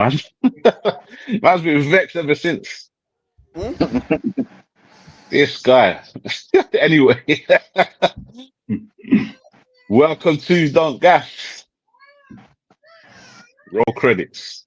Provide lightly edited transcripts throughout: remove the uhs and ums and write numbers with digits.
Man. Man's been vexed ever since. This guy. Anyway, welcome to Don't Gas. Roll credits.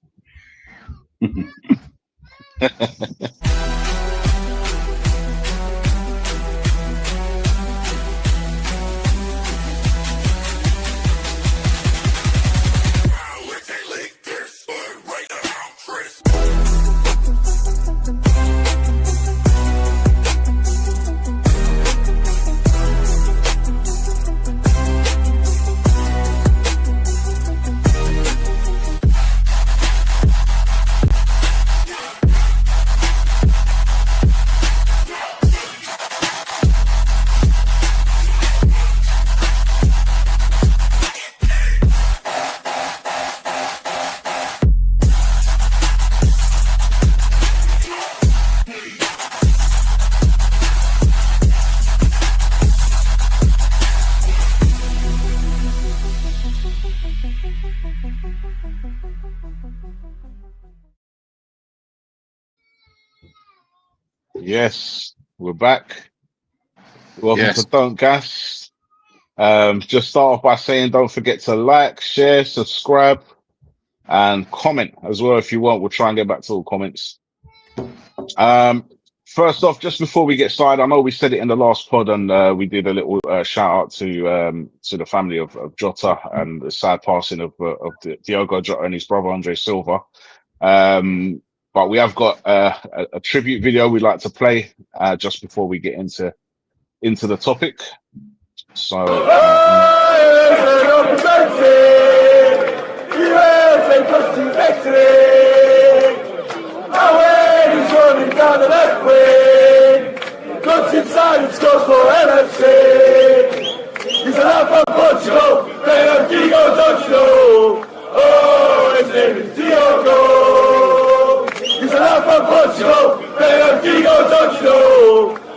Yes, we're back. Welcome Yes. to Don't Gas. Just start off by saying don't forget to like, share, subscribe, and comment as well if you want. We'll try and get back to all comments. First off, just before we get started, I know we said it in the last pod, and we did a little shout out to the family of Jota and the sad passing of Diogo Jota and his brother Andre Silva. But we have got a tribute video we'd like to play just before we get into the topic. So. Running down the left wing, cuts inside and scores for LFC. He's an out from Portugal, playing Diego Dodgino. Oh, his name is Diogo. He's an out from Portugal, playing Diego Dodgino.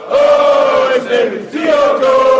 Oh, his name is Diogo.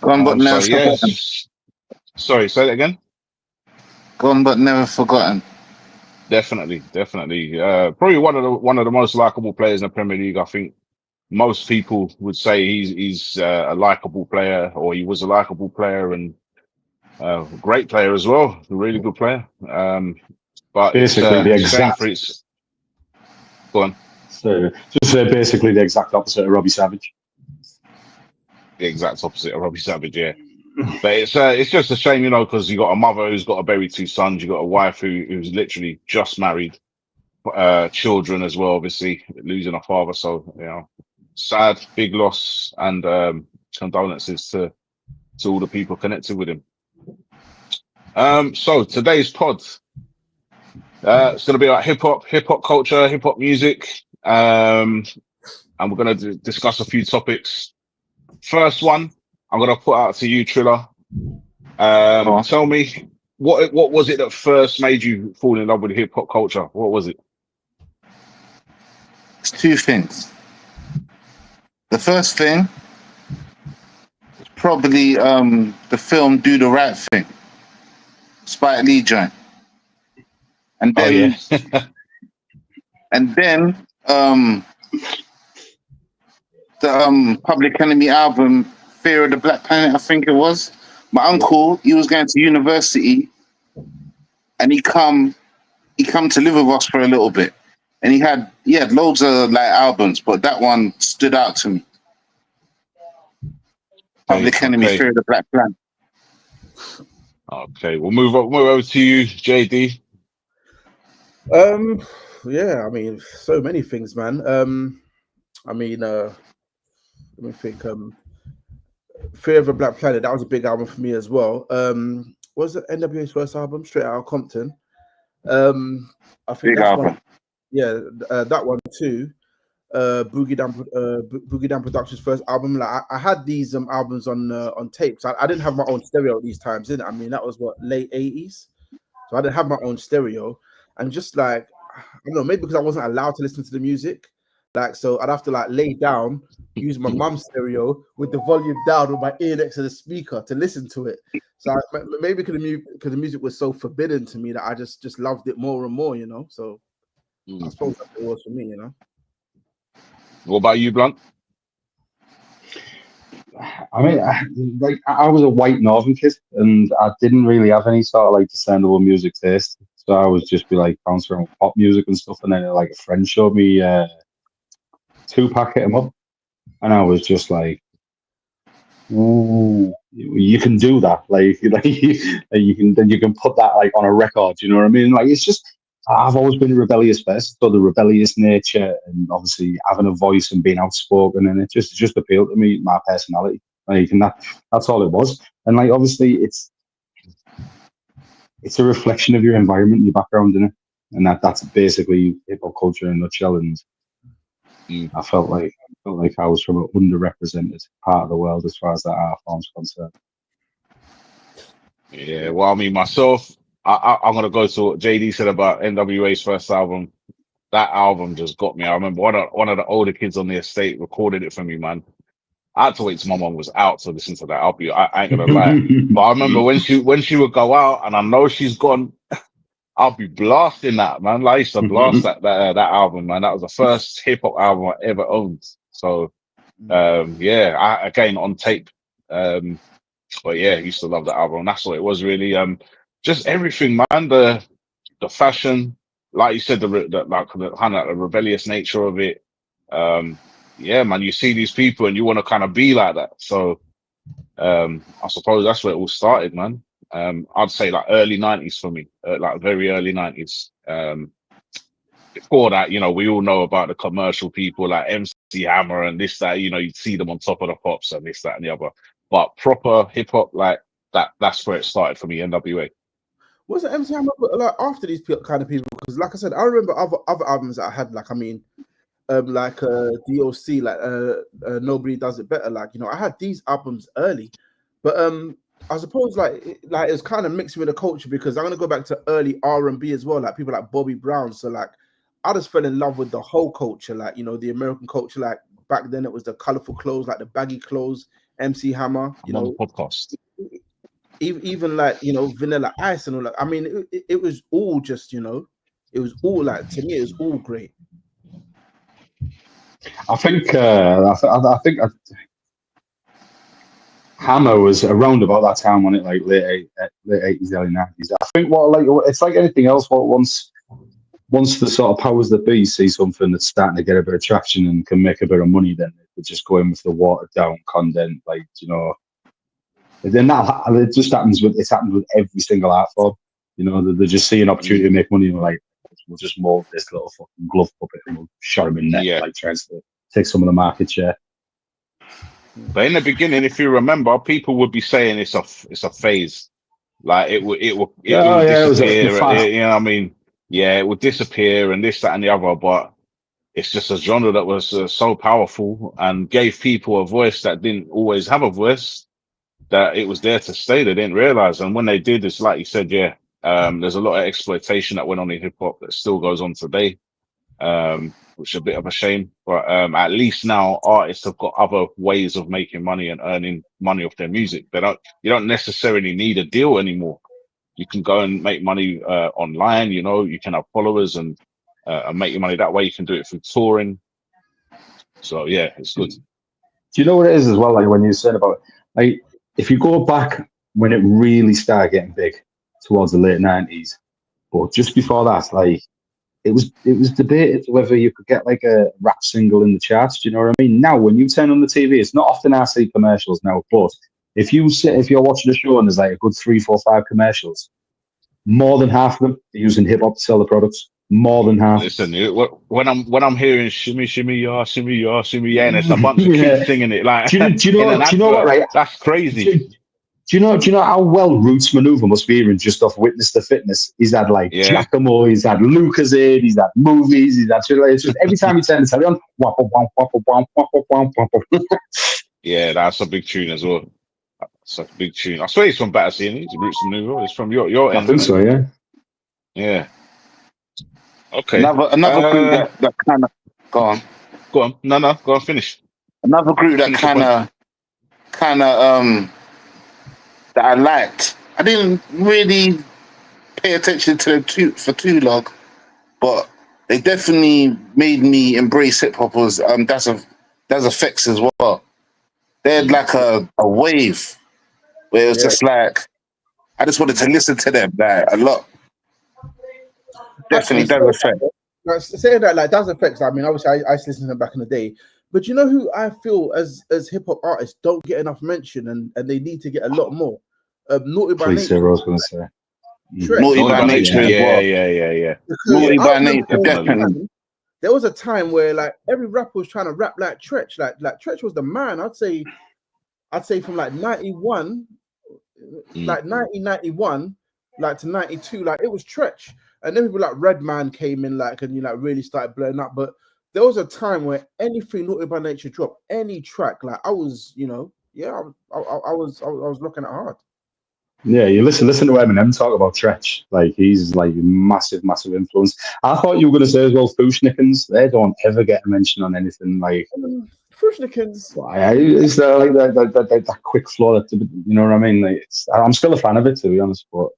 Gone but never So, forgotten. yes. Sorry, say that again. Gone but never forgotten. Definitely. Probably one of the most likable players in the Premier League. I think most people would say he's a likable player, or he was a likable player, and Great player as well, a really good player. But Basically, the it's a shame exact. for its. Go on. So, just basically the exact opposite of Robbie Savage. The exact opposite of Robbie Savage, yeah. But it's just a shame, because you got a mother who's got to bury two sons, you got a wife who's literally just married, children as well, obviously losing a father. So sad, big loss, and condolences to all the people connected with him. So today's pod, it's going to be like hip hop culture, hip hop music, and we're going to discuss a few topics. First one, I'm going to put out to you, Triller. Tell me, what was it that first made you fall in love with hip hop culture? What was it? It's two things. The first thing is probably the film Do the Right Thing, Spike Lee joint. And then the Public Enemy album, Fear of the Black Planet, I think it was. My uncle, he was going to university, and he come to live with us for a little bit, and he had loads of like albums, but that one stood out to me. Public Enemy, Fear of the Black Planet. Okay, we'll move over to you, JD. Yeah, I mean, so many things, man. Let me think. Fear of a Black Planet, that was a big album for me as well. Was it NWA's first album, Straight Outta Compton? I think Big that's album. one. Yeah, that one too. Boogie Down Productions' first album. Like I had these albums on tapes. I didn't have my own stereo at these times, didn't I? I mean, that was what, late 80s. So I didn't have my own stereo, and just like, I don't know, maybe because I wasn't allowed to listen to the music. Like, so I'd have to like lay down, use my mum's stereo with the volume down with my ear next to the speaker to listen to it. So maybe because the music was so forbidden to me that I just loved it more and more, So I suppose that's what it was for me, What about you, Blunt? I mean, I was a white northern kid, and I didn't really have any sort of like discernible music taste. So I was just be like bouncing around pop music and stuff, and then like a friend showed me Tupac, Hit 'Em Up, and I was just like, "Ooh, you can do that! Like you can put that like on a record." You know what I mean? Like it's just, I've always been a rebellious person, so the rebellious nature and obviously having a voice and being outspoken, and it just appealed to me, my personality. Like, and that's all it was. And like obviously it's a reflection of your environment, your background, in it, and that's basically hip hop culture in a nutshell. And I felt like I was from an underrepresented part of the world as far as that art form's concerned. Yeah, well, I mean, myself, I'm gonna go to what JD said about NWA's first album. That album just got me. I remember one of the older kids on the estate recorded it for me, man. I had to wait till my mom was out to listen to that. I ain't gonna lie. But I remember when she would go out, and I know she's gone, I'll be blasting that, man. Like, I used to blast that album, man. That was the first hip hop album I ever owned. So, again on tape. But yeah, I used to love that album. That's what it was really. Just everything, man. The fashion, like you said, the kind of rebellious nature of it. Yeah, man. You see these people and you want to kind of be like that. So, I suppose that's where it all started, man. I'd say like early 90s for me, like very early 90s. Before that, we all know about the commercial people like MC Hammer and this, that, you'd see them on Top of the Pops and this, that, and the other. But proper hip hop, like that's where it started for me, NWA. Was it MC Hammer like after these kind of people? Because like I said, I remember other albums that I had, like, I mean, like DOC, like Nobody Does It Better. Like, I had these albums early, but I suppose like it's kind of mixed with the culture, because I'm gonna go back to early R&B as well, like people like Bobby Brown. So like I just fell in love with the whole culture, like, the American culture. Like back then it was the colorful clothes, like the baggy clothes, MC Hammer, I'm on the podcast. even like, Vanilla Ice and all that. I mean, it was all just, it was all like, to me, it was all great. I think Hammer was around about that time on it, like late 80s, early 90s. I think it's like anything else. Once the sort of powers that be see something that's starting to get a bit of traction and can make a bit of money, then they just go in with the watered down content, like, you know. Then that it just happens with every single art form. You know, they just see an opportunity to make money and they're like, we'll just mold this little fucking glove puppet and we'll shot him in net, like trying to take some of the market share. But in the beginning, if you remember, people would be saying it's a phase, like it will disappear. You know what I mean? Yeah, it would disappear and this, that, and the other. But it's just a genre that was so powerful and gave people a voice that didn't always have a voice. That it was there to stay. They didn't realize, and when they did, it's like you said, there's a lot of exploitation that went on in hip hop that still goes on today, which is a bit of a shame. But at least now artists have got other ways of making money and earning money off their music. You don't necessarily need a deal anymore. You can go and make money online. You know, you can have followers and make your money that way. You can do it through touring. So yeah, it's good. Do you know what it is as well? Like when you said about like. If you go back when it really started getting big towards the late 90s, but just before that, like it was debated whether you could get like a rap single in the charts. Do you know what I mean? Now, when you turn on the TV, it's not often I see commercials now, but if you're watching a show and there's like a good 3, 4, 5 commercials, more than half of them are using hip hop to sell the products. More than half. Listen, when I'm hearing shimmy ya, and it's a bunch of kids singing it like. Do you know what? Right, that's crazy. Do you know how well Roots Maneuver must be hearing just off Witness the Fitness? He's had like Giacomo, he's had Lucasade, he's had movies, he's had it's just every time he turns the telly on, yeah, that's a big tune as well. That's a big tune. I swear he's from Battersea, he's Roots Maneuver. It's from your end. I think so, yeah. Yeah. Okay. Another group that kind of go on. No, go on. Finish. Another group that kind of that I liked. I didn't really pay attention to them for too long, but they definitely made me embrace hip hop. Was that's effects as well. They had like a wave where it was just like I just wanted to listen to them like a lot. Definitely does affect. Saying that like does affect. I mean, obviously, I used to listen to them back in the day. But you know who I feel as hip hop artists don't get enough mention and they need to get a lot more. Naughty by Nature. I was going to say. Naughty by Nature. Yeah. Naughty by Nature, definitely. There was a time where like every rapper was trying to rap like Tretch. Like Tretch was the man. I'd say from like 91, like 1991, like to 92, like it was Tretch. And then people like Redman came in, like, and you like really started blowing up. But there was a time where anything Naughty by Nature dropped, any track, like I was, you know, I was looking at hard. Yeah, you listen to Eminem talk about Tretch. Like he's like massive influence. I thought you were going to say as well, Fushnikins. They don't ever get a mention on anything like. Fushnikins. It's like that quick flow. That, you know what I mean? Like I'm still a fan of it, to be honest. But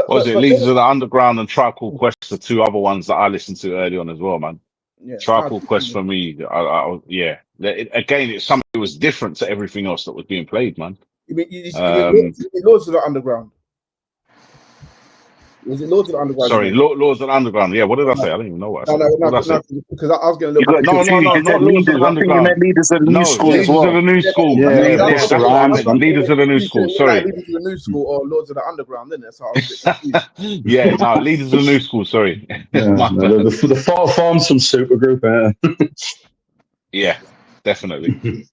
Leaders of the Underground and Tribe Called Quest, the two other ones that I listened to early on as well, man. Yeah, Tribe Called Quest for me, again, it's something that was different to everything else that was being played, man. You mean Lords of the Underground? Was it Lords of the Underground? Sorry, Lords of the Underground. Yeah, what did I say? I don't even know what I said. No, because I was getting a little bit. No, not Lords of the Underground. Leaders of the New School as well. Leaders of the New School. That's the rhymes. Leaders of the New School. Sorry. Leaders of the New School or Lords of the Underground, isn't it? So I was a bit confused. Yeah, no, Leaders of the New School. Sorry. The four formed some super group. Yeah, definitely.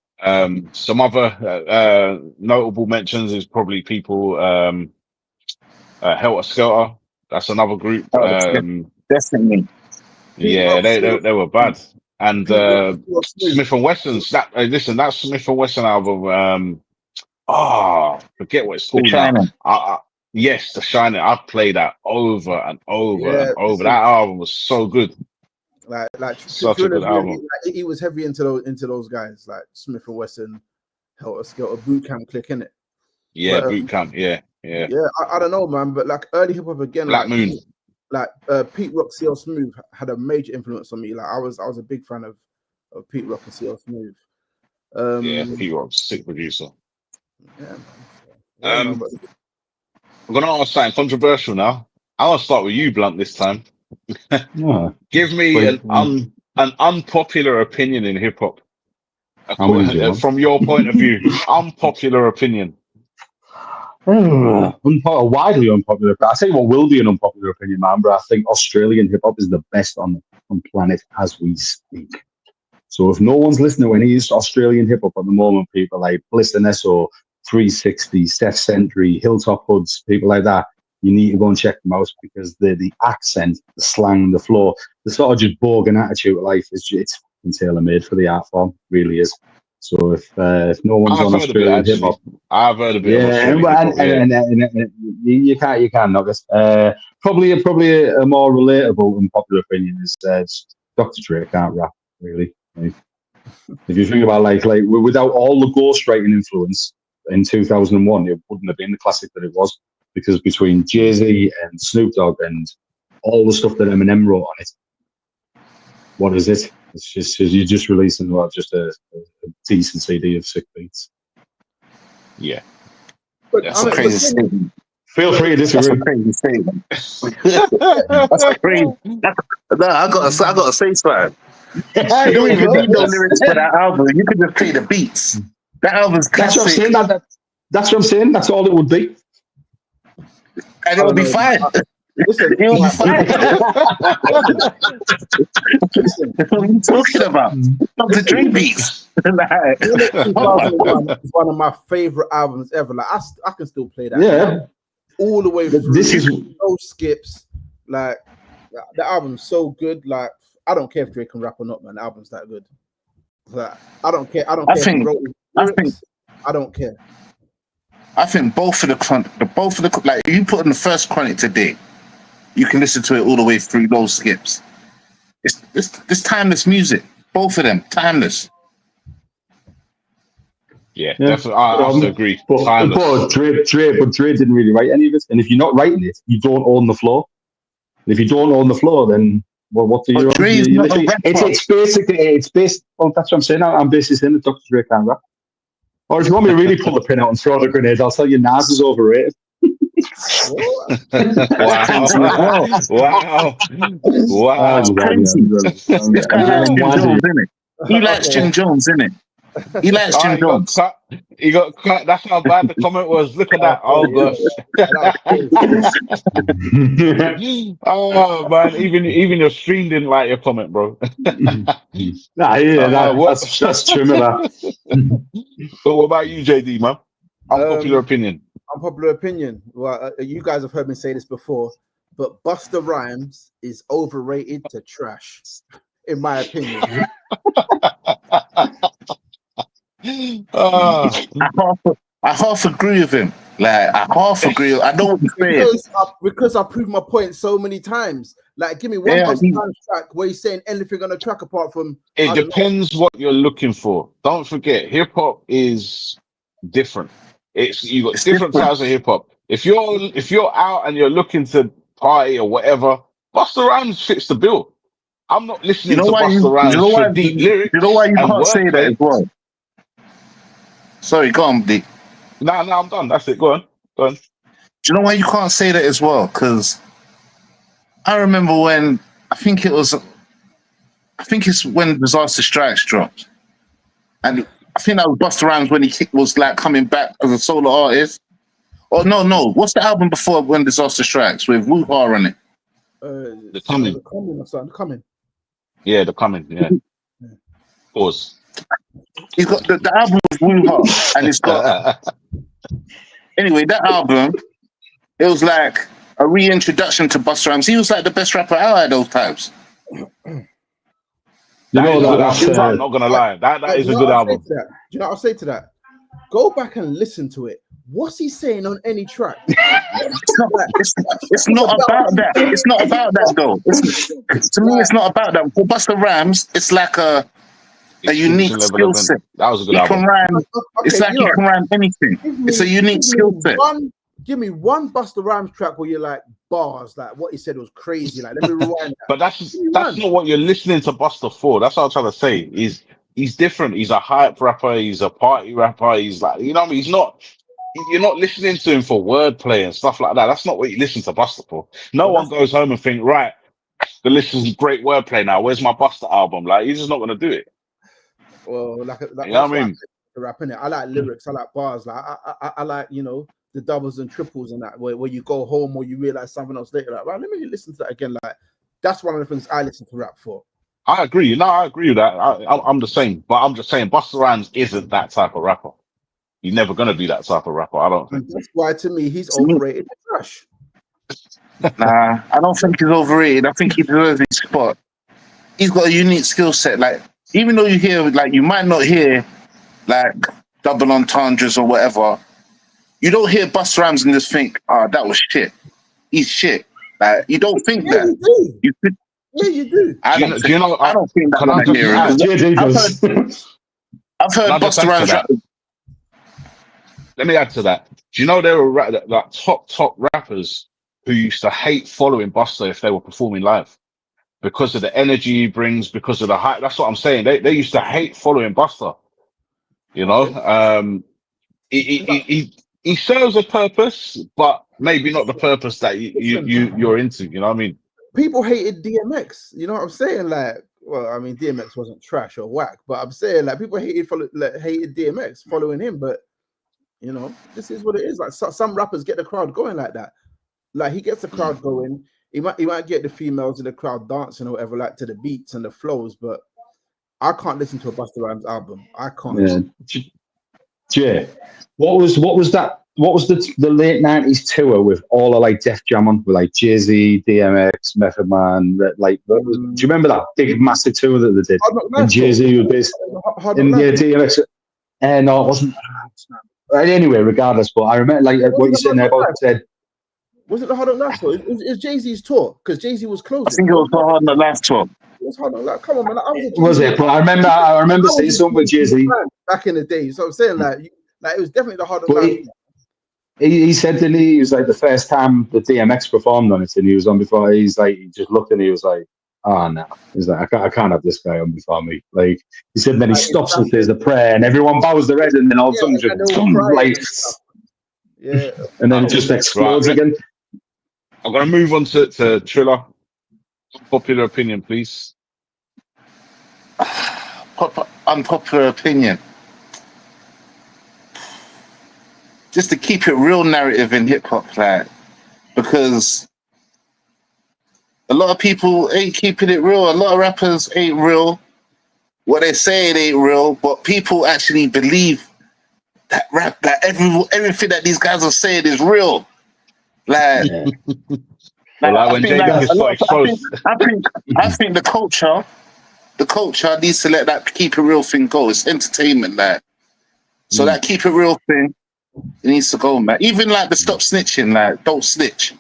Some other notable mentions is probably people Helter Skelter. That's another group. Definitely. Yeah, they were bad. And Smith and Wesson's that Smith and Wesson album. Forget what it's called. Yes, The Shining. I've played that over and over and over. That album was so good. Like such a good album. Like, he was heavy into those guys like Smith and Wesson, Helter Skelter, Boot Camp Click, innit? Yeah, Boot Camp. Yeah. I don't know, man, but like early hip hop again, Black Moon, like Pete Rock, CL Smooth had a major influence on me. Like I was a big fan of Pete Rock and CL Smooth. Yeah, Pete Rock, sick producer. Yeah, man. Yeah, man, but I'm gonna ask something controversial now. I want to start with you, Blunt, this time. Yeah. Give me Wait, an unpopular opinion in hip hop how many do you want? from your point of view. Unpopular opinion. A widely unpopular. I tell you what will be an unpopular opinion, man. But I think Australian hip hop is the best on planet as we speak. So if no one's listening to any Australian hip hop at the moment, people like Bliss and Nesso, 360, Steph Sentry, Hilltop Hoods, people like that, you need to go and check them out because the accent, the slang, the flow, the sort of just bogan attitude of life is it's tailor made for the art form, really is. So if no one's I've on heard of it, Australian hip hop, actually. I've heard a bit of yeah, Australian hip hop, yeah. and you can't knock it. Probably a more relatable and popular opinion is Dr. Dre can't rap really. Like, if you think about like without all the ghostwriting influence in 2001, it wouldn't have been the classic that it was because between Jay-Z and Snoop Dogg and all the stuff that Eminem wrote on it, what is it? It's just you're just releasing just a decent CD of sick beats. Yeah. but That's I mean, Crazy but statement. Feel free to That's disagree. a crazy statement. That's crazy. No, I gotta say something. You don't even need no lyrics for that album. You can just play the beats. That album's That's what I'm classic, saying. That's what I'm saying. That's all it would be. and it'll be fine. listen, It'll be like, fine. What are you talking about? Dr. Dre beats. Like, 2001 is one of my favorite albums ever. Like I can still play that. Yeah. All the way through. This is No skips. Like the album's so good. Like I don't care if Drake can rap or not, man. The album's that good. Like, I don't care. I don't care if he wrote his lyrics. I don't care. I think both of the like you put in the first Chronic today, you can listen to it all the way through, no skips. It's timeless music. Both of them, timeless. Yeah, definitely. I have to agree. But Dre didn't really write any of it. And if you're not writing it, you don't own the floor. And if you don't own the floor, then what do you own? Dre's not a rapper. It's based. Well, that's what I'm saying. I'm based this in the Dr. Dre can rap. Or if you want me to really pull the pin out and throw the grenades, I'll tell you Nas is overrated. Wow. That's crazy. This guy likes Jim Jones, innit? He likes Jim Jones, innit? He likes Jim Jones. He got cut. That's how bad the comment was. Look at that. Oh gosh. Oh man, even your stream didn't like your comment, bro. That's true, man. But what about you, JD, man? Unpopular opinion. Unpopular opinion. Well, you guys have heard me say this before, but Busta Rhymes is overrated to trash, in my opinion. I half agree with him. Like I half agree. I know what he's saying because I proved my point so many times. Like, give me one Busta Rhymes track where he's saying anything on a track apart from. It depends what you're looking for. Don't forget, hip hop is different. You got different types of hip hop. If you're out and you're looking to party or whatever, Busta Rhymes fits the bill. I'm not listening to Busta Rhymes for deep lyrics. You know why you can't say that wordplay. as well? Sorry, go on, D. No, I'm done. That's it. Go on. Do you know why you can't say that as well? Because I remember when I think it's when Disaster Strikes dropped, and I think that was Busta Rhymes when he was like coming back as a solo artist. Oh no, what's the album before when Disaster Strikes with Wu-Ha on it? The Coming. The Coming. Yeah, The Coming. Yeah. Pause. He's got the album with Wu-Ha, and it's got. Anyway, that album, it was like a reintroduction to Busta Rhymes. He was like the best rapper out at those times. I'm not gonna lie. That is a good album. Do you know what I'll say to that? Go back and listen to it. What's he saying on any track? It's not about that. It's not about that though. To me, it's not about that. For Busta Rhymes, it's like a unique skill set. That was a good album. It's like you can rhyme anything. It's a unique skill set. Give me one Busta Rhymes track where you're like bars, like what he said was crazy. Like let me rewind that. But that's not what you're listening to Busta for. That's what I'm trying to say. Is he's different. He's a hype rapper. He's a party rapper. He's like, you know what I mean? He's not. You're not listening to him for wordplay and stuff like that. That's not what you listen to Busta for. No Well, one goes home and think, right, the listen's great wordplay now. Where's my Busta album? Like, he's just not gonna do it. Well, You know that's what I why I mean? like the rap in it. I like lyrics. I like bars. Like I like the doubles and triples and that where you go home or you realize something else later. Like, right, let me listen to that again. Like that's one of the things I listen to rap for. I agree. No, I agree with that. I'm the same, but I'm just saying Busta Rhymes isn't that type of rapper. He's never gonna be that type of rapper. I don't think. And that's why to me he's To me, overrated and trash. nah, I don't think he's overrated. I think he deserves his spot. He's got a unique skill set. Like, even though you hear, like, you might not hear, like, double entendres or whatever, you don't hear Busta Rhymes and just think, oh, that was shit. He's shit. Like, you don't think Yeah, that. you do. You could, Yeah, you do. I Do don't you know? I don't think that Can I when I just hear add? him. JD I've does. heard Can I just Busta add to Rhymes that? rap. Let me add to that. Do you know there were like top rappers who used to hate following Busta if they were performing live because of the energy he brings, because of the hype. That's what I'm saying. They used to hate following Busta. You know, Okay. he serves a purpose, but maybe not the purpose that Listen, you're into. You know what I mean? people hated DMX. You know what I'm saying? Like, well, I mean, DMX wasn't trash or whack, but I'm saying like people hated DMX following him. But this is what it is. Like some rappers get the crowd going like that. Like he gets the crowd going. He might get the females in the crowd dancing or whatever, like to the beats and the flows. But I can't listen to a Busta Rhymes album. I can't. Yeah. Jay, what was that? What was the late '90s tour with all of like Def Jam on, with like Jay-Z, DMX, Method Man? Do you remember that big massive tour that they did? Hard Knock And Life tour. Jay-Z was based Hard in Knock Life. DMX. No, it wasn't. Anyway, regardless, but I remember like what you're saying there about said. Was it the Hard Knock Life tour? It's Jay-Z's tour because Jay-Z was closing. I think it was the Hard Knock Life tour. It was Hard Knock Life. Come on, man. Was it? But I remember seeing something with Jay-Z. Back in the day. So I'm saying like it was definitely the Hard Knock Life. He said that he was like the first time that DMX performed on it, and he was on before. He's like, he just looked and he was like, "Oh no!" He's like, "I can't have this guy on before me." Like he said, then he stops and says the prayer, and everyone bows their head, and then all of a sudden just like, and then it just explodes again. I'm gonna move on to Triller. Popular opinion, please. Unpopular opinion. Just to keep it real narrative in hip hop, like, because a lot of people ain't keeping it real. A lot of rappers ain't real. What they say it ain't real, but people actually believe that everything that these guys are saying is real. Like, when Jada gets so exposed. I think the culture needs to let that keep it real thing go. It's entertainment, like. So that keep it real thing, it needs to go, man. Even like the stop snitching, like don't snitch.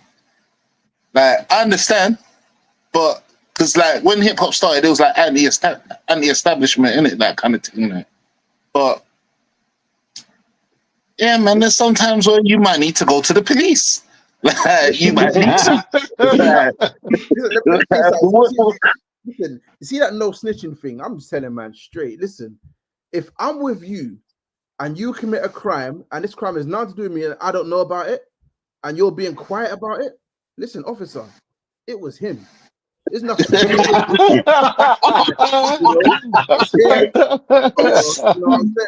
Like I understand, but because like when hip hop started, it was like anti-establishment in it, that kind of thing. Like. But yeah, man, there's sometimes where you might need to go to the police. Like, you might need to. Listen, you see that no snitching thing? I'm just telling man straight. Listen, if I'm with you and you commit a crime and this crime has nothing to do with me and I don't know about it and you're being quiet about it, listen, officer, it was him. There's nothing. You know what I'm saying?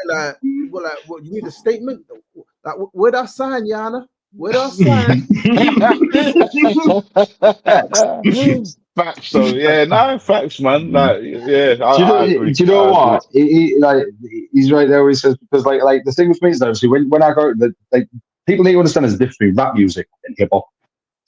Like, what, you need a statement? Like, where that sign, Yana? Where that sign? Facts, so yeah, no facts, man. Like, yeah, I agree. Do you know what? He's right there. Where he says because like the thing with me is obviously when I go like people need to understand there's a difference between rap music and hip hop.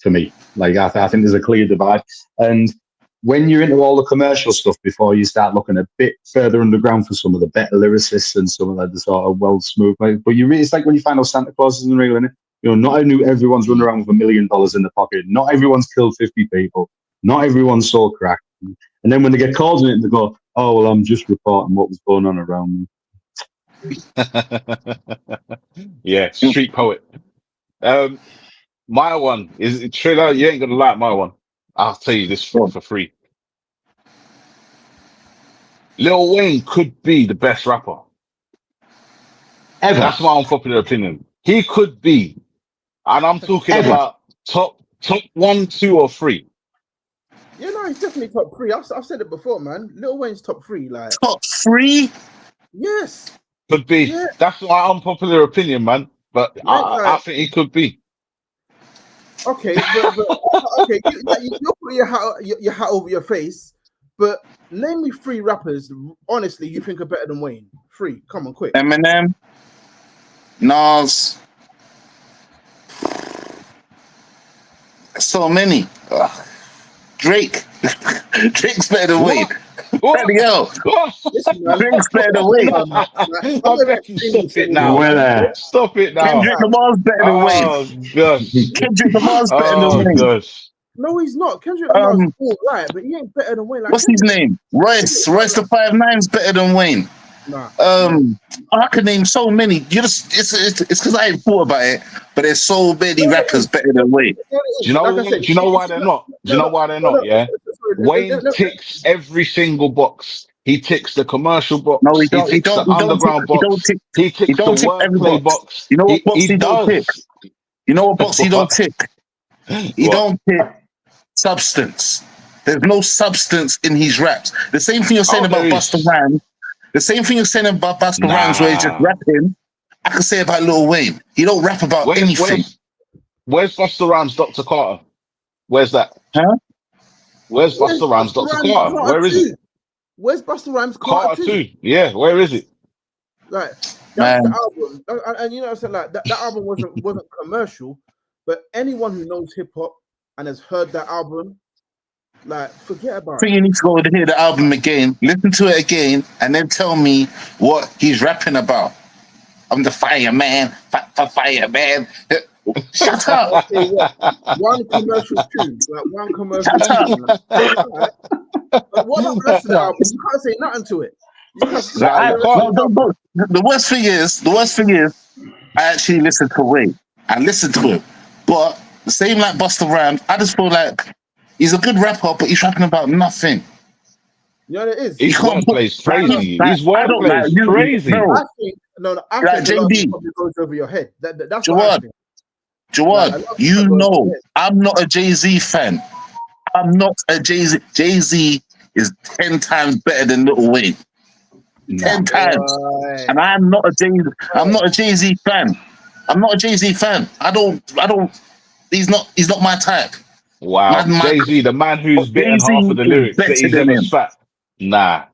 To me, like I think there's a clear divide, and when you're into all the commercial stuff before you start looking a bit further underground for some of the better lyricists and some of the sort of well smooth, but it's like when you find out Santa Claus isn't real, innit? Not everyone's running around with $1 million in the pocket. Not everyone's killed 50 people. Not everyone's sold crack. And then when they get called in it, they go, "Oh well, I'm just reporting what was going on around me." Yeah, street poet. My one is Triller. You ain't gonna like my one. I'll tell you this for free. Lil Wayne could be the best rapper. Ever. That's my unpopular opinion. He could be, and I'm talking Ever. about top 1, 2, or 3. Yeah, no, he's definitely top 3. I've said it before, man. Lil Wayne's top 3. Like, Top 3? yes. Could be. Yeah. That's my unpopular opinion, man. But I think he could be. Okay, but okay, you'll put your hat over your face. But name me 3 rappers, honestly, you think are better than Wayne. 3. Come on, quick. Eminem, Nas. So many. Drake. Drake's better than Wayne. Bloody hell. Drake's better than Wayne. I bet you stop it now. Stop it now. Kendrick Lamar's better than Wayne. Oh, gosh. Kendrick Lamar's better than Wayne. Gosh. No, he's not. Kendrick Lamar's all right, but he ain't better than Wayne. Like, what's his name? Royce the 5'9's better than Wayne. Nah. I could name so many. It's because I ain't thought about it, but there's so many rappers better than Wayne. Do you know why they're not? Do you know why they're not? Yeah, Wayne ticks every single box. He ticks the commercial box. No, he don't. He ticks the underground box. He ticks the wordplay box. You know what box he don't tick? You know what box he don't tick? He don't tick substance. There's no substance in his raps. The same thing you're saying about Busta Rhymes. The same thing you're saying about Busta Rhymes, where he's just rapping. I can say about Lil Wayne. He don't rap about anything. Where's Busta Rhymes, Dr. Carter? Where's that? Huh? Where's Busta Rhymes, Dr. Carter? Where is it? Where's Busta Rhymes Carter 2? Yeah, where is it? Like, that's the album. And you know what I'm saying? Like, that album wasn't commercial, but anyone who knows hip hop and has heard that album, like, forget about it. I think you need to go and hear the album again, listen to it again, and then tell me what he's rapping about. I'm the fireman, fireman. Shut up. Okay, one commercial tune, like one commercial tune. Like, but what the rest of the album? You can't say nothing to it. The worst thing is, I actually listened to Wayne. I listened to him, but the same like Busta Rhymes, I just feel like he's a good rapper, but he's rapping about nothing. You know what it is? His wordplay is crazy. His wordplay is crazy. I think JD goes over your head. That's what I think. Jawad, you know, I'm not a Jay-Z fan. I'm not a Jay-Z. Jay-Z is 10 times better than Lil Wayne. 10 times. And I'm not a Jay-Z fan. I'm not a Jay-Z fan. I don't he's not my type. Wow. Jay-Z, the man who's bitten half of the lyrics that he's ever spat. Nah.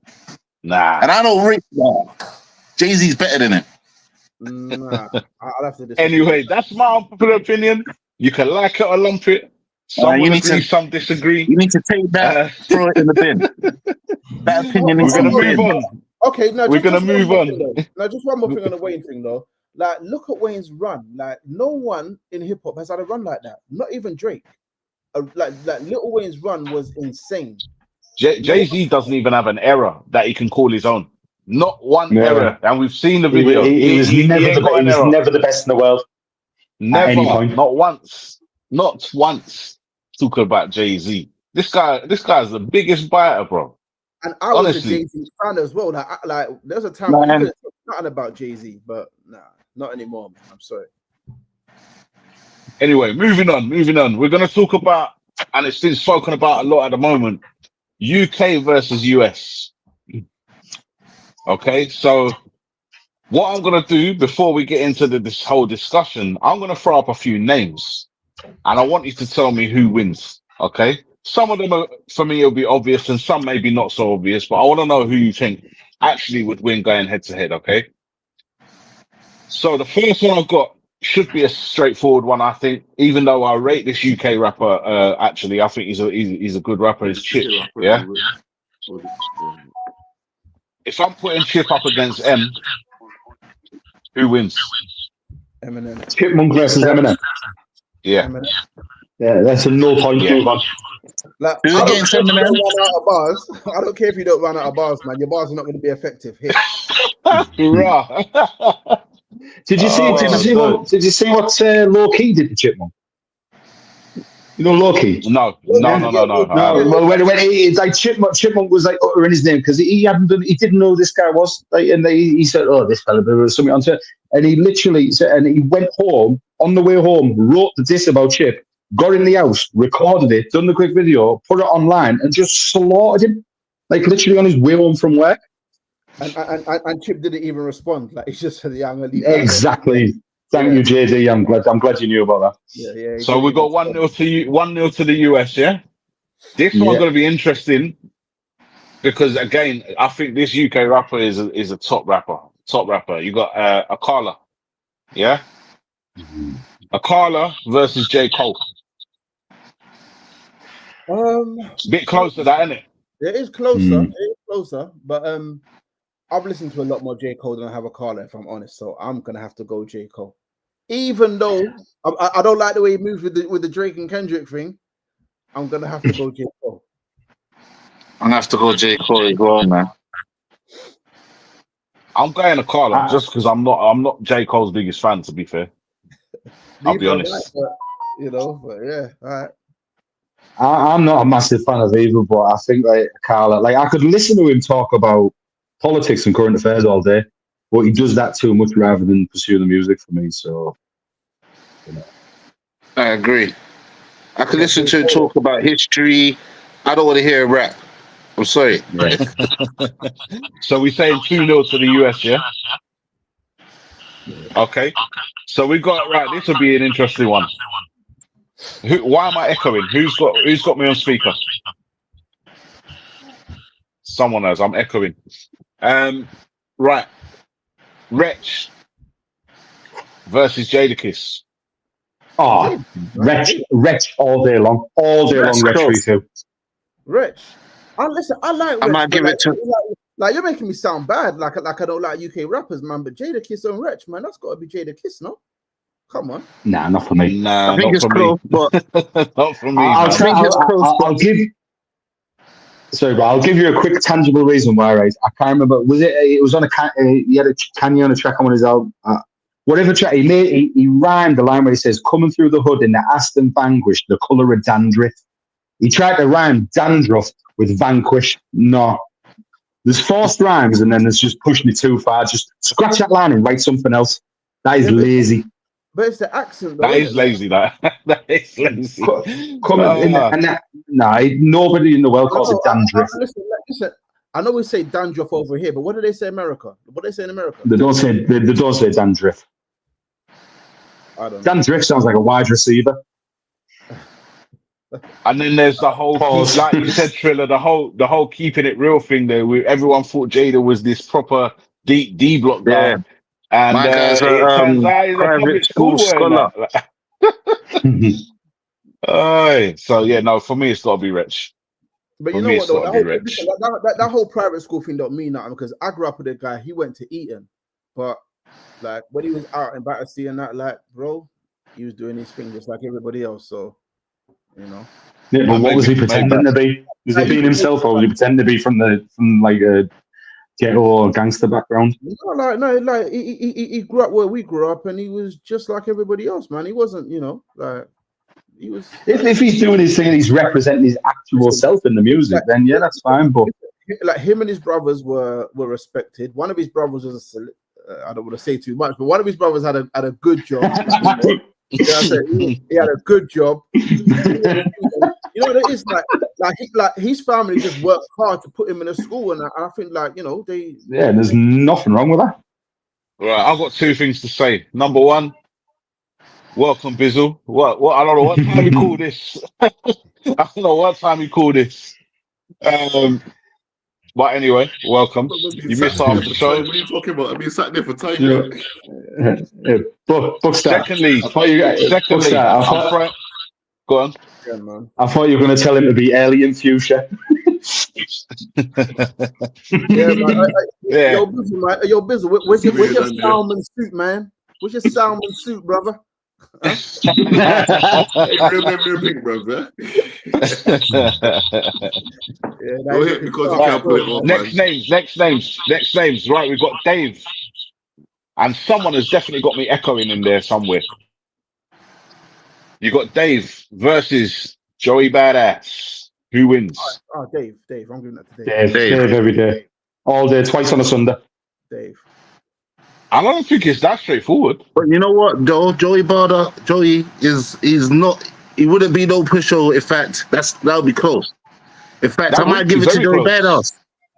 And I don't rate Jay-Z's better than him. Nah, I'll have to disagree. Anyway, that's my unpopular opinion. You can like it or lump it. Some agree, some disagree. You need to take that, throw it in the bin. That opinion is in the bin. Move on. Okay, now we're gonna move on. Now, just one more thing on the Wayne thing, though. Like, look at Wayne's run. Like, no one in hip hop has had a run like that. Not even Drake. Like Lil Wayne's run was insane. Jay-Z doesn't even have an era that he can call his own. Not one error, and we've seen the video. He was never the best in the world. Never, not once. Talking about Jay-Z. This guy's the biggest biter, bro. And I was a Jay-Z fan as well. Like there's a time when you couldn't talk nothing about Jay-Z, but nah, not anymore, man. I'm sorry. Anyway, moving on. We're gonna talk about, and it's been spoken about a lot at the moment, UK versus US. Okay, so what I'm going to do before we get into this whole discussion, I'm going to throw up a few names and I want you to tell me who wins. Okay, some of them for me will be obvious and some maybe not so obvious, but I want to know who you think actually would win going head to head. Okay, so the first one I've got should be a straightforward one, I think, even though I rate this UK rapper. Actually, I think he's a good rapper. He's Chip. Yeah. If I'm putting Chip up against M, who wins? Eminem. Chipmunk versus Eminem. Yeah. Eminem. Yeah, that's a 0.2 one. Like, I don't care if you don't run out of bars, man. Your bars are not going to be effective here. Did you see what Low Key did to Chipmunk? You know Loki? No. No, well, when it's like Chipmunk was like uttering his name because he didn't know who this guy was. Like, and he said, "Oh, this fella," there was something on it, and he literally said, and he went home on the way home, wrote the diss about Chip, got in the house, recorded it, done the quick video, put it online, and just slaughtered him, like literally on his way home from work. And Chip didn't even respond. Like, he just said, "Yeah, I'm gonna leave." Exactly. Thank you, JD. I'm glad you knew about that. Yeah. So we got 1-0 to you, 1-0 to the US. Yeah, this one's going to be interesting because again, I think this UK rapper is a top rapper. Top rapper. You got Akala. Yeah, Akala versus J Cole. Bit close to that, isn't it? It is closer. It is closer, but I've listened to a lot more J Cole than I have Akala, if I'm honest. So I'm gonna have to go J Cole. Even though I don't like the way he moves with the Drake and Kendrick thing, I'm gonna have to go J Cole. I'm gonna have to go J Cole as well, man. I'm going to Akala just because I'm not J Cole's biggest fan, to be fair. I'll be honest. But yeah, all right. I'm not a massive fan of either, but I think like Carla, like I could listen to him talk about politics and current affairs all day, but he does that too much rather than pursue the music for me. So, I agree. I could listen to him talk about history. I don't want to hear rap. I'm sorry. Yeah. So we're saying 2-0 to the US, yeah? Okay. So we got right. This will be an interesting one. Why am I echoing? Who's got me on speaker? Someone has. I'm echoing. Right. Wretch versus Jadakiss. Oh, Wretch all day long. All day long, Wretch for you too. Wretch. Listen, I like Wretch. I might give it to... Like, you're making me sound bad, like I don't like UK rappers, man, but Jadakiss and Wretch, man, that's got to be Jadakiss, no? Come on. Nah, not for me. Nah, I think it's close, but... Not for me. I'll give you a quick tangible reason why, right? I can't remember. It was on he had a Kanye on a track on his album. Whatever track he rhymed the line where he says, "Coming through the hood in the Aston Vanquish, the colour of dandruff." He tried to rhyme dandruff with vanquish. No. There's forced rhymes and then there's just pushing it too far. Just scratch that line and write something else. That is lazy. But it's the accent. Though, that is lazy. That is lazy. Nobody in the world calls it dandruff. Listen. I know we say dandruff over here, but what do they say in America? What do they say in America? They don't say dandruff. I don't know. Dandruff sounds like a wide receiver. And then there's the whole, like you said, Triller, the whole keeping it real thing there. Everyone thought Jada was this proper deep D block guy. Yeah. And my guy's a private school scholar. So yeah, no, for me it's got to be Wretch. But you know what? Though, that whole private school thing don't mean nothing because I grew up with a guy. He went to Eton, but like when he was out in Battersea and that, like, bro, he was doing his thing just like everybody else. So. You know. Yeah, but what was he pretending to be? Was he being himself, or was he pretending to be from like a ghetto or gangster background? No, he grew up where we grew up, and he was just like everybody else, man. He wasn't, like he was. If he's doing his thing and he's representing his actual self in the music, then yeah, that's fine. But like him and his brothers were respected. One of his brothers was I don't want to say too much, but one of his brothers had a good job. He had a good job. You know what it is like his family just worked hard to put him in a school, and I think they. Yeah, there's nothing wrong with that. Right, I've got two things to say. Number one, welcome Bizzle. What I don't know what time we call this. I don't know what time we call this. But anyway, welcome. You missed half the show. What are you talking about? I've been sat there for time. Secondly, go on. Yeah, man. I thought you were going to tell him to be alien fuchsia. Yeah, man. Yo, Bizzle, where's your salmon suit, man? Where's your salmon suit, brother? Remember big brother. Go ahead because you can't put it off. Next names. Right, we've got Dave, and someone has definitely got me echoing in there somewhere. You got Dave versus Joey Badass. Who wins? Oh, Dave. I'm giving that to Dave. Dave every day, all day, twice on a Sunday. Dave. I don't think it's that straightforward. But you know what, though? Joey is not. He wouldn't be no pushover. In fact, that would be close. In fact, I might give it to Joey Badass.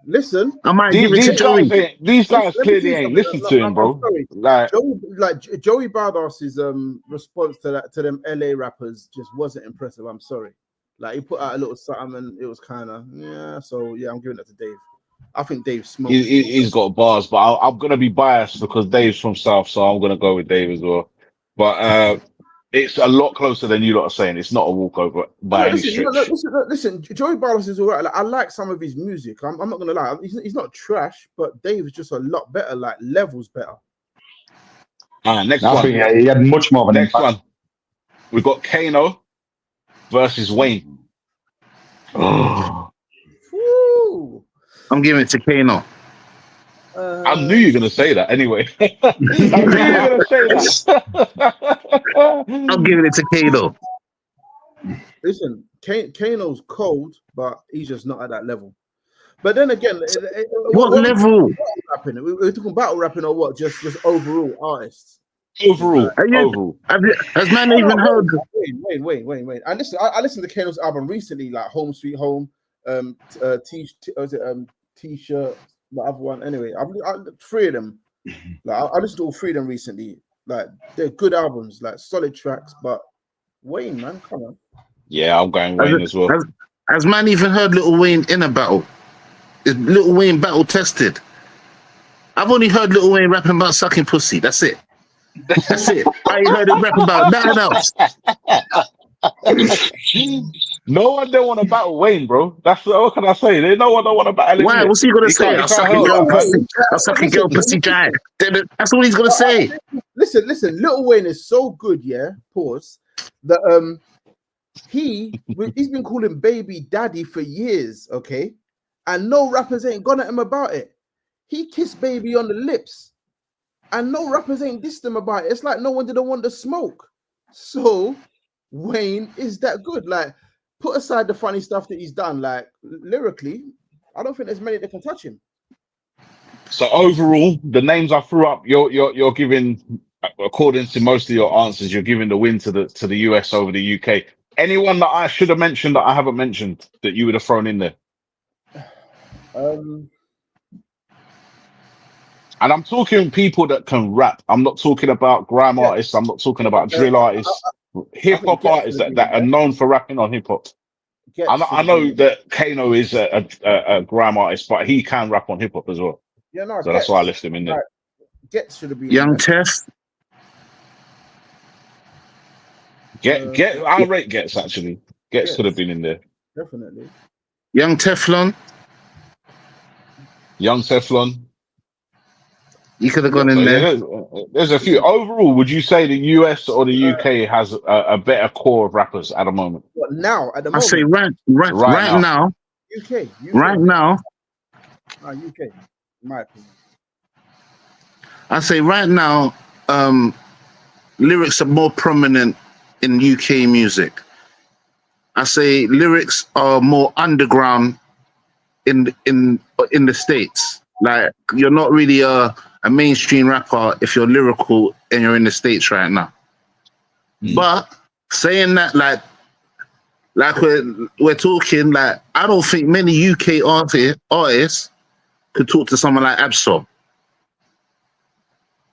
Listen, I might give it to Joey. These guys clearly ain't listened to him, bro. Joey Badass's response to them LA rappers just wasn't impressive. I'm sorry. Like he put out a little something and it was kind of So I'm giving that to Dave. I think Dave smoked. He's got bars, but I'm gonna be biased because Dave's from South, so I'm gonna go with Dave as well. But it's a lot closer than you lot are saying. It's not a walkover by any stretch. Listen, Joey Badass is alright. Like, I like some of his music. I'm not gonna lie. He's not trash, but Dave is just a lot better. Like levels better. Next one. He had much more of an Next impact. one. We've got Kano versus Wayne. Woo. I'm giving it to Kano. I knew you were gonna say that anyway. I knew you were gonna say that. I'm giving it to Kano. Listen, Kano's cold, but he's just not at that level. But then again, What level? Rapping? We're talking battle rapping or what? Just overall artists. Overall. Has man even heard? Wait. I listened to Kano's album recently, like Home Sweet Home, T-shirt, the other one. Anyway, I three of them. Like I listened to all three of them recently. Like they're good albums, like solid tracks. But Wayne, man, come on. Yeah, I'm going Wayne as well. Has man even heard Lil Wayne in a battle? Is Lil Wayne battle tested? I've only heard Lil Wayne rapping about sucking pussy. That's it. That's it. I ain't heard him rap about nothing else. No one don't want to battle Wayne, bro. That's what can I say? No one don't want to battle him. Why? What's he gonna say? I'll suck a girl pussy. I'll suck a girl pussy dry. That's what he's gonna say. Listen. Lil Wayne is so good, yeah. Pause. That he's been calling baby daddy for years, okay, and no rappers ain't gone at him about it. He kissed baby on the lips, and no rappers ain't dissed him about it. It's like no one didn't want to smoke. So Wayne is that good. Like, put aside the funny stuff that he's done, like lyrically, I don't think there's many that can touch him. So overall, the names I threw up, you're giving, according to most of your answers, you're giving the win to the US over the UK. Anyone that I should have mentioned that I haven't mentioned that you would have thrown in there? And I'm talking people that can rap. I'm not talking about grime artists. I'm not talking about drill artists. Hip hop artists that are known for rapping on hip hop. I know that Kano is a grime artist, but he can rap on hip hop as well. Yeah, no. So that's why I left him in there. Gets should have been Young Tef. I rate Gets actually. Gets could have been in there. Definitely. Young Teflon. You could have gone in there. There's a few. Overall, would you say the US or the UK has a better core of rappers at the moment? What now? At the moment, I say right now. UK. Right now. UK. In my opinion. I say right now, lyrics are more prominent in UK music. I say lyrics are more underground in the States. Like, you're not really a mainstream rapper if you're lyrical and you're in the States right now. But saying that, like we're talking, like, I don't think many UK artists could talk to someone like Absol.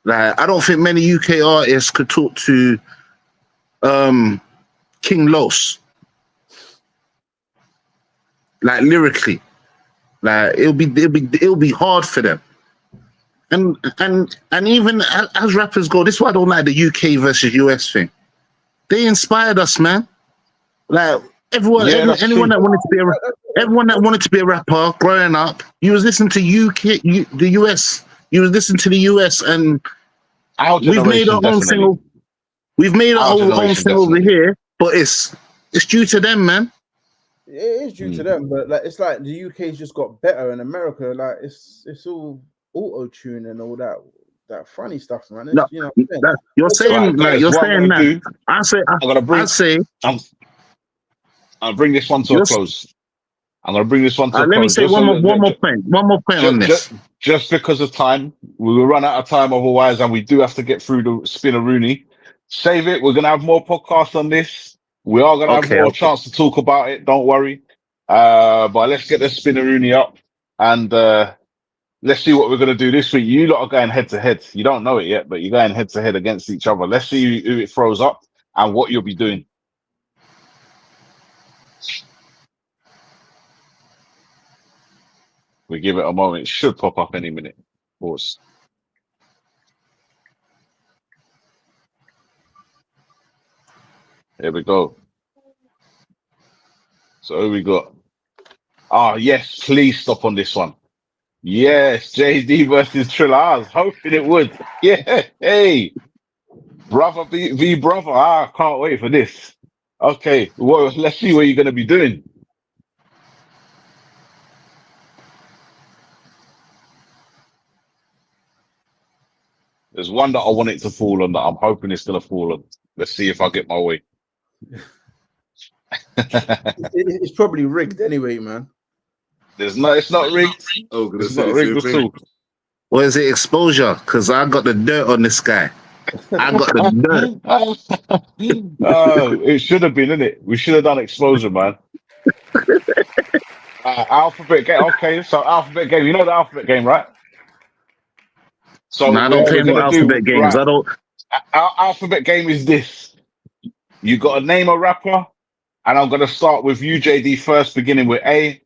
Like, I don't think many UK artists could talk to King Los. Like, lyrically. Like, it'll be hard for them. And even as rappers go, this is why I don't like the UK versus US thing. They inspired us, man. Like, anyone that wanted to be a rapper growing up, you was listening to the US. You was listening to the US, and we've made our own single. We've made our own thing over here, but it's due to them, man. It is due to them, but like it's like the UK's just got better in America. Like it's all auto tune and all that. that funny stuff, man. It's, No, you know, what I'm saying? that, you're saying Right, like guys, you're what I'm saying gonna that. do, I say I'm gonna bring I say I'll bring this one to a you're. close. I'm gonna bring this one to a Let me close. say one more point on this. Just because of time, we will run out of time otherwise, and we do have to get through the spinner Rooney. Save it. We're gonna have more podcasts on this. We are gonna have Okay, more chance to talk about it. Don't worry. But let's get the spinner Rooney up, and let's see what we're gonna do this week. You lot are going head to head. You don't know it yet, but you're going head to head against each other. Let's see who it throws up and what you'll be doing. We give it a moment. It should pop up any minute. Of course. There we go. So who we got? Ah, yes, please stop on this one. Yes, JD versus Triller. I was hoping it would. Yeah, hey. Brother v brother. I can't wait for this. Okay, well, let's see what you're going to be doing. There's one that I want it to fall on that I'm hoping it's going to fall on. Let's see if I get my way. It's probably rigged anyway, man. It's not rigged. Oh, It's not rigged at all. Or is it exposure? Because I got the dirt on this guy. I got the dirt. Oh, it should have been, innit? it? We should have done exposure, man. Alphabet game. Okay, so alphabet game. You know the alphabet game, right? So No, I don't play we're no gonna alphabet do games. right. I don't. Our alphabet game is this. You got to name a rapper, and I'm gonna start with you, JD, first, beginning with A.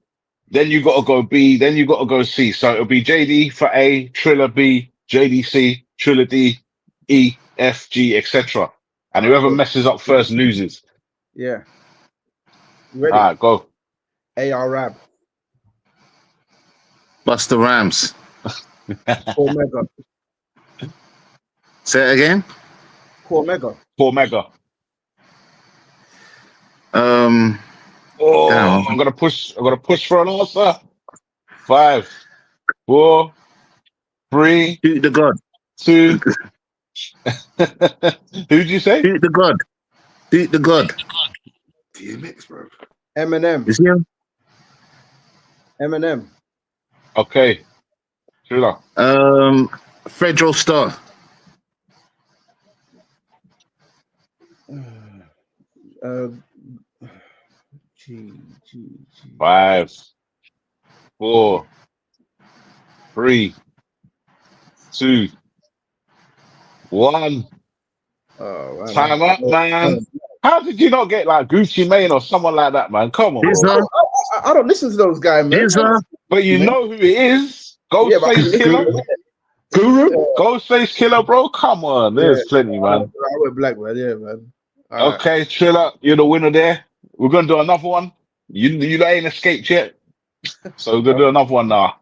Then you got to go B. Then you got to go C. So it'll be JD for A, Triller B, JDC, Triller D, E, F, G, etc. And whoever messes up first loses. Yeah. You ready? All right, go. ARAB. Buster Rams. Omega. Say it again. Omega. Poor Mega. Damn. I'm gonna push for an answer. 5, 4, 3, Shoot the God. 2. Who'd you say? Shoot the God. Shoot the God. DMX, bro. Eminem. Is he him? Eminem. Okay. Triller. Fredro Starr. G. 5, 4, 3, 2, 1. Oh, man. Time up, man. How did you not get like Gucci Mane or someone like that, man? Come on, bro. I don't listen to those guys, man. But you know who it is. Yeah, but I Ghostface can Killer. listen Guru? Ghostface Killer, bro. Come on. There's plenty, man. I went black, man. Yeah, man. All right. Okay, Triller, you're the winner there. We're gonna do another one. You ain't escaped yet. So we're gonna do another one now.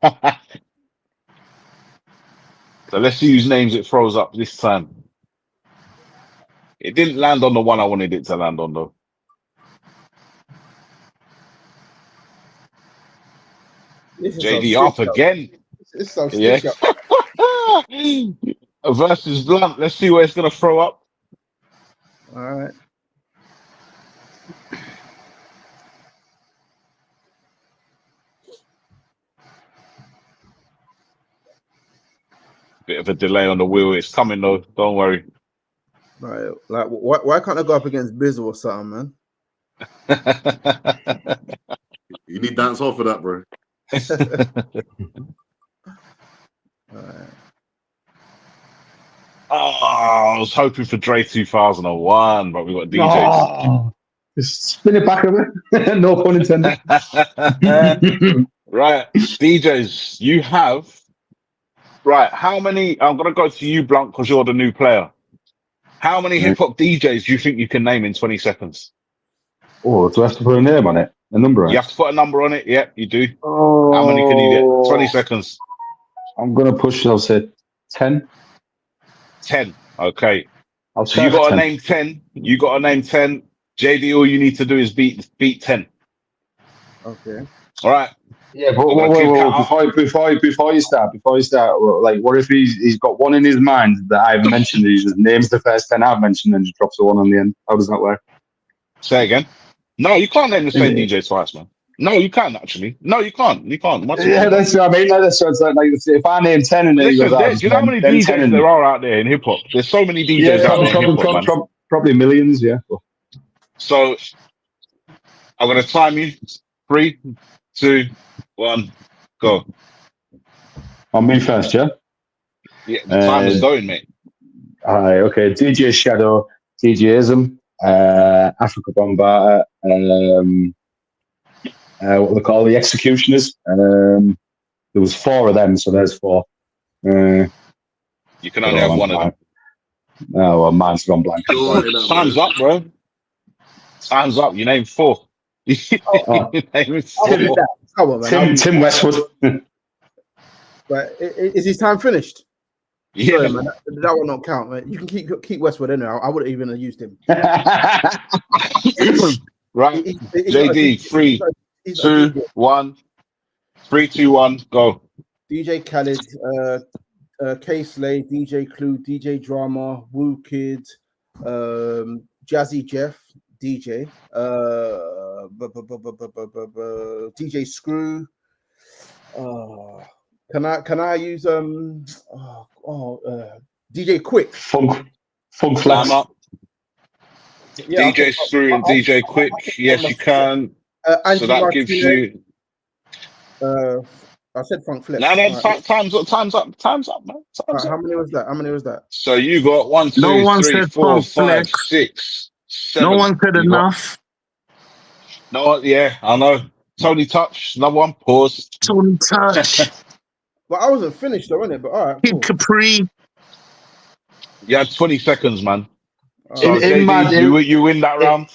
So let's see whose names it throws up this time. It didn't land on the one I wanted it to land on, though. JD up again. It's so Yeah. Versus Blunt. Let's see where it's gonna throw up. All right. Bit of a delay on the wheel. It's coming though. Don't worry. Right. Like, why can't I go up against Bizzle or something, man? You need dance off for that, bro. All right. I was hoping for Dre 2001, but we got DJs. Oh, just spin it back a bit. No pun intended. Right, DJs, you have. Right, how many? I'm gonna go to you, Blunt, because you're the new player. How many hip hop DJs do you think you can name in 20 seconds? Oh, do I have to put a name on it? A number on You it? have to put a number on it. Yep, you do. Oh, How many can you get? 20 seconds. I'm gonna push. I'll say 10. 10. Okay. I'll So try you got to 10. name 10. You got to name 10. JD, all you need to do is beat 10. Okay. All right. Yeah, but I'm gonna keep count. before you start, like, what if he's got one in his mind that I've mentioned? He just names the first 10 I've mentioned and just drops the one on the end. How does that work? Say again. No, you can't name the same DJ twice, man. No, you can't actually. No, you can't. You can't. Yeah, that's what I mean. That's what it's like if I name 10 and then he goes, Listen, do just you know how many name 10 DJs and there are out there in hip hop? There's so many DJs out there in hip hop, man. Probably millions, yeah. So I'm gonna time you. 3, 2, 1, go. On me first, yeah? Yeah, the time is going, mate. All right, okay. DJ Shadow, DJ Ism, Africa Bombata, what they call the Executioners. There was 4 of them, so there's 4. You can only have one of them. Oh, well, mine's gone blank. Time's up, bro. Time's up. You named 4. You named 4. Come on, man. Tim Westwood. But is his time finished? Yeah, sorry, man. That will not count, man. You can keep Westwood anyway. I wouldn't even have used him. Right, JD, 3, 2, 1. 3, 2, 1, go. DJ Khaled, K Slay, DJ Clue, DJ Drama, Woo Kid, Jazzy Jeff, DJ, DJ Screw. Can I use DJ Quick? Funk Flex. Yeah, DJ Screw and DJ Quick. Yes, you can. So that gives you. I said Funk Flex. No, time's up, man. Time's How many was that? So you got 1, 2, 3, 4, 5, 6, 7. No one said enough. No, yeah, I know. Tony Touch, another one. Pause. Tony Touch. Well, I wasn't finished though, wasn't it? But all right, cool. Kid Capri. You had 20 seconds, man. So you win that round.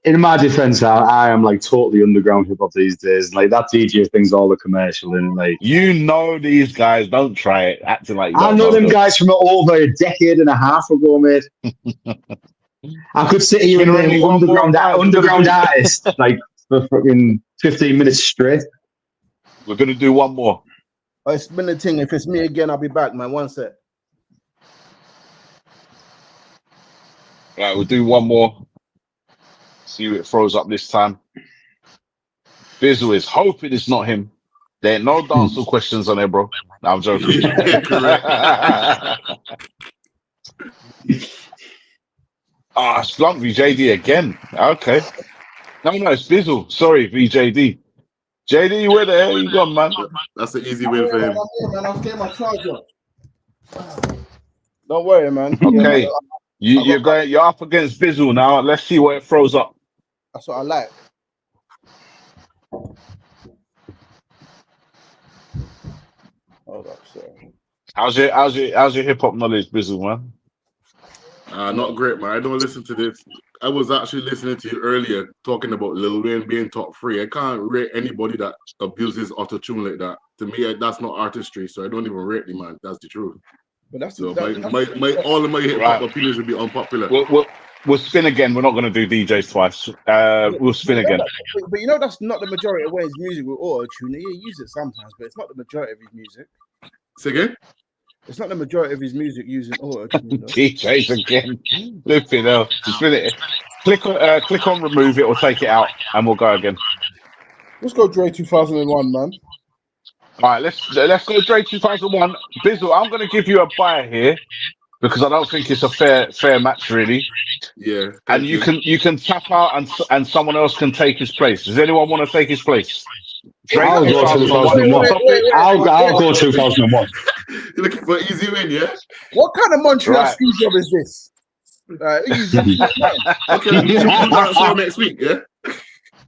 In my defense, I am like totally underground hip hop these days. Like that DJ thing's all the commercial and like you know these guys. Don't try it. Acting like you I know them guys from over a decade and a half ago, mate. I could sit here and name underground artists like for fucking 15 minutes straight. We're gonna do one more. It's been a thing. If it's me again, I'll be back, man. One sec. Right, we'll do one more. See who it throws up this time. Bizzle is hoping it's not him. There ain't no dancehall questions on there, bro. No, I'm joking. Slump VJD again. Okay. No, it's Bizzle. Sorry, VJD. JD, where the hell you gone, man? That's an easy win for him. Man, I was getting my charger. Don't worry, man. Okay. You're up against Bizzle now. Let's see what it throws up. That's what I like. Hold up, sorry. How's your hip hop knowledge, Bizzle, man? Not great, man. I don't listen to this. I was actually listening to you earlier talking about Lil Wayne being top 3. I can't rate anybody that abuses auto-tune like that. To me, that's not artistry, so I don't even rate the man. That's the truth. But that's so all of my hip hop opinions would be unpopular. We'll spin again. We're not going to do DJs twice. We'll spin again. But you know that's not the majority of Wayne's music with auto-tune. He uses it sometimes, but it's not the majority of his music. Say again? It's not the majority of his music using auto-tune. DJs again. Flipping hell. Spin it. Click on remove it or take it out, and we'll go again. Let's go Dre 2001, man. All right, let's go Dre 2001. Bizzle, I'm going to give you a buy here because I don't think it's a fair match, really. Yeah. And you can tap out and someone else can take his place. Does anyone want to take his place? I'll go 2001. I'll go 2001. You're looking for an easy win, yeah? What kind of Montreal ski job is this? Okay, next week, yeah?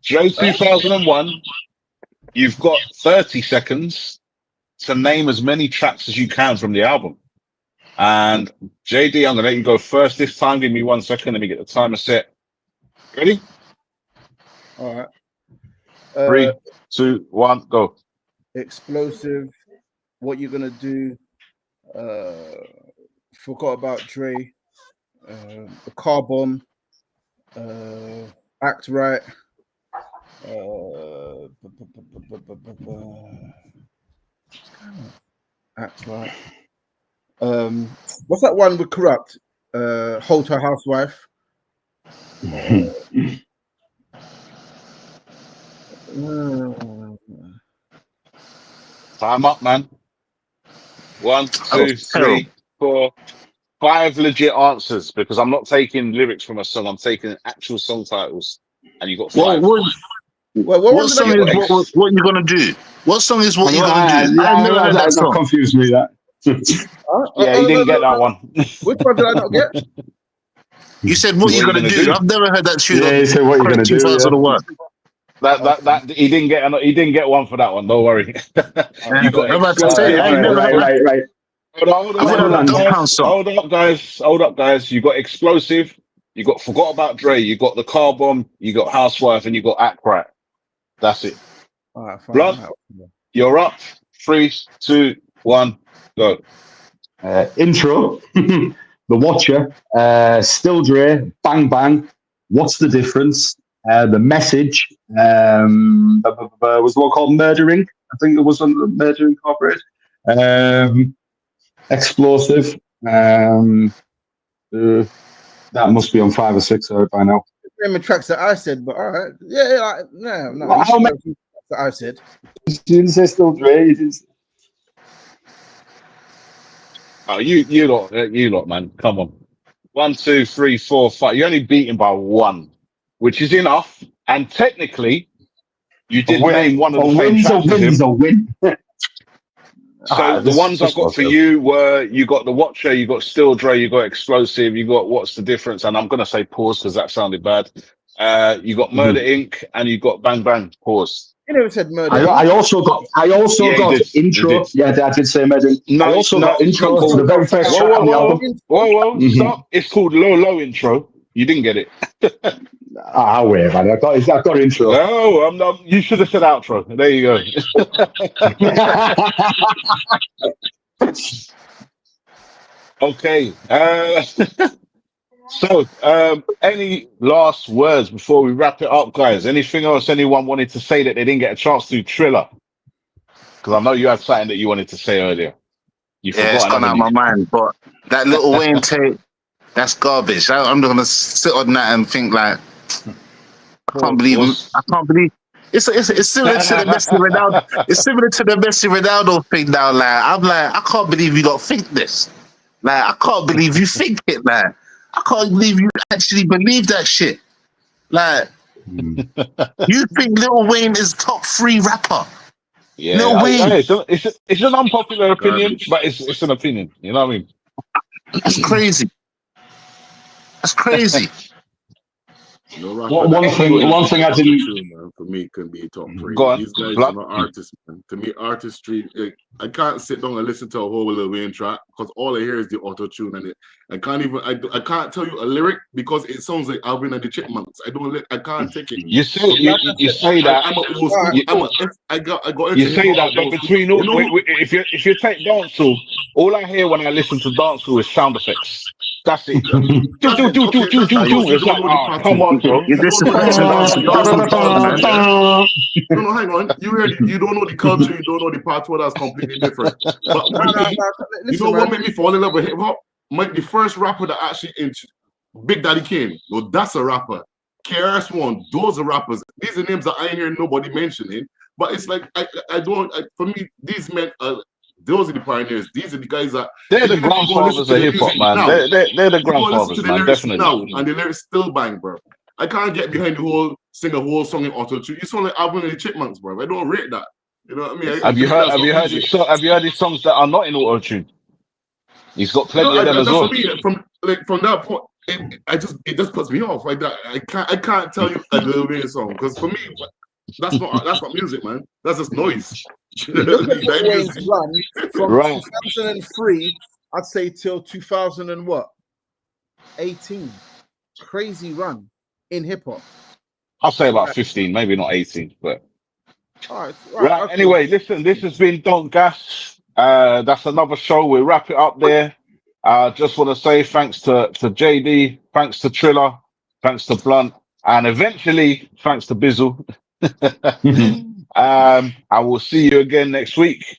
Dre 2001. You've got 30 seconds to name as many tracks as you can from the album. And JD, I'm going to let you go first this time. Give me 1 second. Let me get the timer set. Ready? All right. 3, 2, 1, go. Explosive. What you going to do? Forgot about Dre. The Car Bomb. Act Right. That's right. What's that one with Corrupt? Hold Her Housewife. Time up, man. 1, 2, 3, 4, 5 legit answers because I'm not taking lyrics from a song. I'm taking actual song titles, and you got 5. What song is what you're gonna do? What song is what you're gonna do? I've never heard that song. That confused me. That. Yeah, you didn't get that one. Which one did I not get? You said what you're gonna do. I've never heard that tune. Yeah, you said what you're gonna do. That he didn't get. He didn't get one for that one. Don't worry. You got I'm about to say, I never heard. Right. Hold up, guys. You got Explosive. You got Forgot About Dre. You got the Car Bomb. You got Housewife, and you got Act Right. That's it. All right, fine. Blood, you're up. 3, 2, 1, go. Intro. The Watcher. Still Dre. Bang Bang. What's the difference? The Message. Was the one called Murder Inc. I think it was on the Murder Incorporated. Explosive. That must be on 5 or 6 by now. The tracks that I said, but all right, no. Well, how many that I said? You didn't say Still Dre. You didn't. Oh, you lot, man. Come on. 1, 2, 3, 4, 5. You're only beaten by 1, which is enough. And technically, you did name one of the same tracks as him. A win. So the ones I got for you were, you got The Watcher, you got Still Dre, you got Explosive, you got What's the Difference, and I'm going to say pause because that sounded bad. You got Murder Inc. and you got Bang Bang, pause. You never said Murder. I also got intro. Yeah, I did say Murder. No, I also got intro to the very first track on the album. Whoa, stop. It's called Low Intro. You didn't get it. Wait, man. I got intro. No, I'm not. You should have said outro. There you go. Okay. So, any last words before we wrap it up, guys? Anything else anyone wanted to say that they didn't get a chance to? Triller, because I know you had something that you wanted to say earlier. It's gone out of my mind, but that Little Wayne tape, that's garbage. I'm not gonna sit on that and think like, I can't believe. It's similar to the Messi Ronaldo. It's similar to the Messi Ronaldo thing now. Like I'm like, I can't believe you don't think this. Like I can't believe you think it, man. I can't believe you actually believe that shit. Like you think Lil Wayne is top 3 rapper? Yeah, Lil Wayne. It's an unpopular opinion, but it's an opinion. You know what I mean? That's crazy. That's crazy. One thing I didn't. Man, for me, can be top 3. Go on. These guys are not artists, man. To me, artistry. I can't sit down and listen to a whole Lil Wayne track because all I hear is the auto tune and it. I can't tell you a lyric because it sounds like Alvin and the Chipmunks. I can't take it. You say that. You say that, but between all, if you take dancehall, all I hear when I listen to dancehall is sound effects. That's it. It's like, come on, bro. You're disappointed. No, hang on. You don't know the culture. You don't know the part where that's completely different. But you know what made me fall in love with hip hop? The first rapper that actually into Big Daddy Kane. Well, that's a rapper. KRS-One, those are rappers. These are names that I ain't hear nobody mentioning. But it's like for me, these men are. Those are the pioneers. These are the guys that they're the grandfathers of hip hop, man. They're the grandfathers, man. Definitely. Now, and the lyrics still bang, bro. I can't get behind sing a whole song in auto tune. You sound like Alvin and the Chipmunks, bro. I don't rate that. You know what I mean? Have you heard his songs that are not in auto tune? He's got plenty of them as well. From that point, it just puts me off. Like that, I can't tell you a Lil Wayne song because for me, that's not music, man. That's just noise. Wayne's run from 2003, I'd say till 2000 and what? 18. Crazy run in hip hop. I'll say about 15, maybe not 18, but right. Okay. Anyway, listen, this has been Don't Gas. That's another show. We'll wrap it up there. Just want to say thanks to JD, thanks to Triller, thanks to Blunt, and eventually thanks to Bizzle. I will see you again next week.